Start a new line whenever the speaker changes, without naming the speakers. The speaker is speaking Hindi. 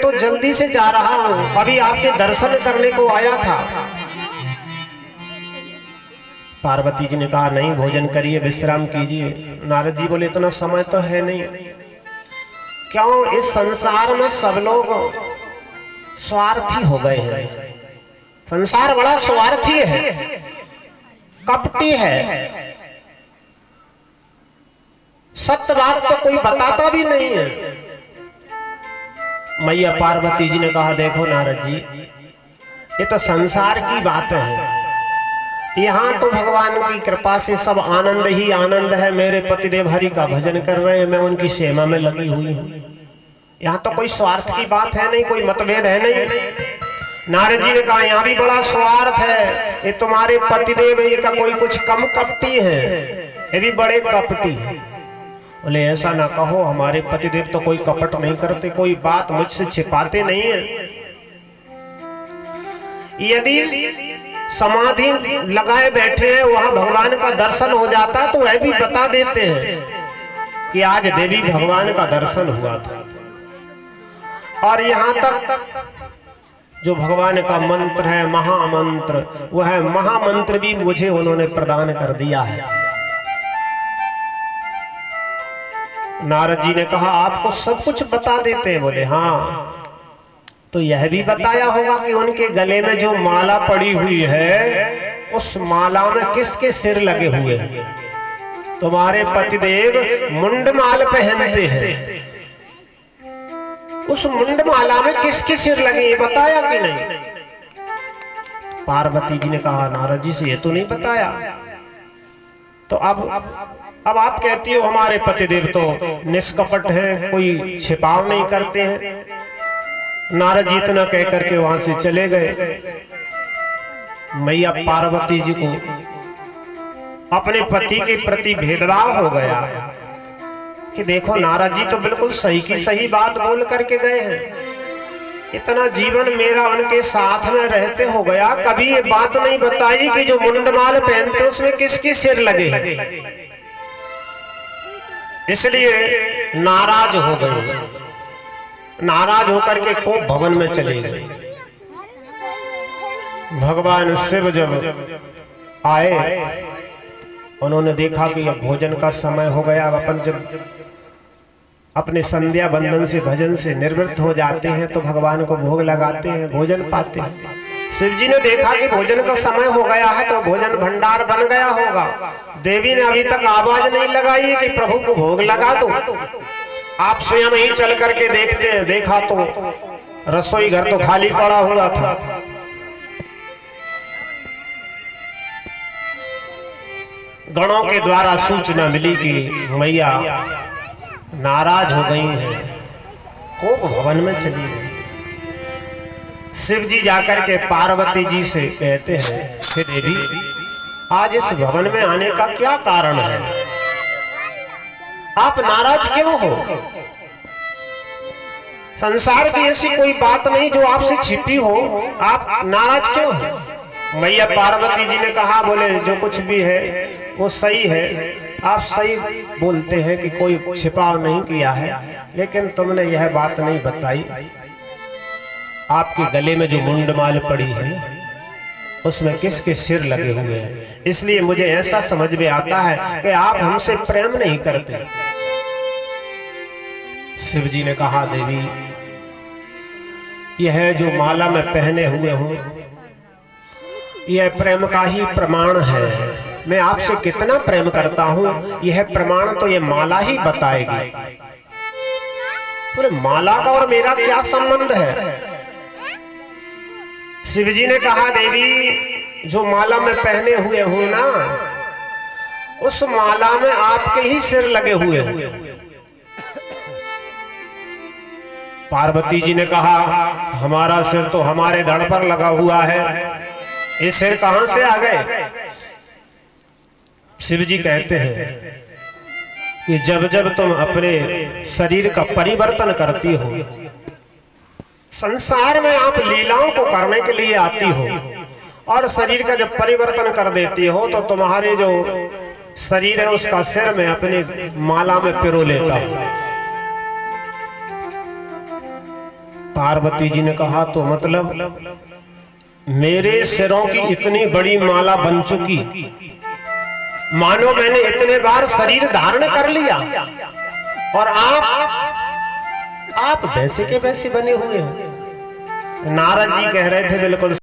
तो जल्दी से जा रहा हूं, अभी आपके दर्शन करने को आया था। पार्वती जी ने कहा नहीं, भोजन करिए, विश्राम कीजिए। नारद जी बोले इतना समय तो है नहीं। क्यों? इस संसार में सब लोग स्वार्थी हो गए हैं। संसार बड़ा स्वार्थी है, कपटी है, सत्य बात तो कोई बताता भी नहीं है। मैया पार्वती जी ने कहा देखो नारद जी, ये तो संसार की बात है, यहाँ तो भगवान की कृपा से सब आनंद ही आनंद है। मेरे पतिदेव हरि का भजन कर रहे हैं, मैं उनकी सेवा में लगी हुई हूँ। यहाँ तो कोई स्वार्थ की बात है नहीं, कोई मतभेद है नहीं। नारद जी ने कहा यहाँ भी बड़ा स्वार्थ है, ये तुम्हारे पतिदेव ये का कोई कुछ कम कपटी है, ये भी बड़े कपटी है। बोले ऐसा ना कहो, हमारे पतिदेव तो कोई कपट नहीं करते, कोई बात मुझसे छिपाते नहीं है। यदि समाधि लगाए बैठे हैं, वहां भगवान का दर्शन हो जाता तो वह भी बता देते हैं कि आज देवी भगवान का दर्शन हुआ था। और यहां तक जो भगवान का मंत्र है महामंत्र, वह महामंत्र भी मुझे उन्होंने प्रदान कर दिया है। नारद जी ने कहा आपको सब कुछ बता देते हैं। बोले हाँ, तो यह भी बताया होगा कि उनके गले में जो माला पड़ी हुई है, उस माला में किसके सिर लगे हुए हैं? तुम्हारे पतिदेव मुंडमाल पहनते हैं, उस मुंडमाला में किसके सिर लगे ये बताया कि नहीं? पार्वती जी ने कहा नारद जी से ये तो नहीं बताया। तो अब आप कहती हो हमारे पतिदेव तो निष्कपट हैं, कोई छिपाव नहीं करते हैं। नारद जी इतना कह करके वहां से चले गए। मैया पार्वती जी को अपने पति के प्रति भेदभाव हो गया कि देखो नारद जी तो बिल्कुल सही की सही बात बोल करके गए हैं। इतना जीवन मेरा उनके साथ में रहते हो गया, कभी ये बात नहीं बताई कि जो मुंडमाल पहनते उसमें किसके सिर लगे हैं। इसलिए नाराज हो गए, नाराज होकर के कोप भवन में चले गए। भगवान शिव जब आए, उन्होंने देखा कि अब भोजन का समय हो गया। अब अपन जब अपने संध्या बंदन से भजन से निवृत्त हो जाते हैं तो भगवान को भोग लगाते हैं, भोजन पाते हैं। शिव जी ने देखा कि भोजन का समय हो गया है तो भोजन भंडार बन गया होगा। देवी ने अभी तक आवाज नहीं लगाई कि प्रभु को भोग लगा दो। आप स्वयं ही चल करके देखते हैं, देखा तो रसोई घर तो खाली पड़ा हुआ था। गणों के द्वारा सूचना मिली कि मैया नाराज हो गई हैं, कोप भवन में चली गई। शिव जी जाकर के पार्वती जी से कहते हैं कि देवी आज इस भवन में आने का क्या कारण है? आप नाराज क्यों हो? संसार की ऐसी कोई बात नहीं जो आपसे छिपी हो, आप नाराज क्यों हो? मैया पार्वती जी ने कहा बोले जो कुछ भी है वो सही है, आप सही बोलते हैं कि कोई छिपाव नहीं किया है, लेकिन तुमने यह बात नहीं बताई आपके गले में जो मुंडमाल पड़ी है उसमें किसके सिर लगे हुए हैं। इसलिए मुझे ऐसा समझ में आता है कि आप हमसे प्रेम नहीं करते। शिव जी ने कहा देवी यह जो माला मैं पहने हुए हूं यह प्रेम का ही प्रमाण है। मैं आपसे कितना प्रेम करता हूं यह प्रमाण तो यह माला ही बताएगी। पूरे माला का और मेरा क्या संबंध है? शिव जी ने कहा देवी जो माला में पहने हुए हूं ना, उस माला में आपके ही सिर लगे हुए हैं। पार्वती जी ने कहा हमारा सिर तो हमारे धड़ पर लगा हुआ है, ये सिर कहां से आ गए? शिव जी कहते हैं कि जब जब तुम अपने शरीर का परिवर्तन करती हो, संसार में आप लीलाओं को करने के लिए आती हो और शरीर का जब परिवर्तन कर देती हो तो तुम्हारे जो शरीर है उसका सिर में अपने माला में पिरो लेता हो। पार्वती जी ने कहा तो मतलब मेरे सिरों की इतनी बड़ी माला बन चुकी, मानो मैंने इतने बार शरीर धारण कर लिया और आप वैसे के वैसे बने हुए हैं। नारद जी कह रहे थे बिल्कुल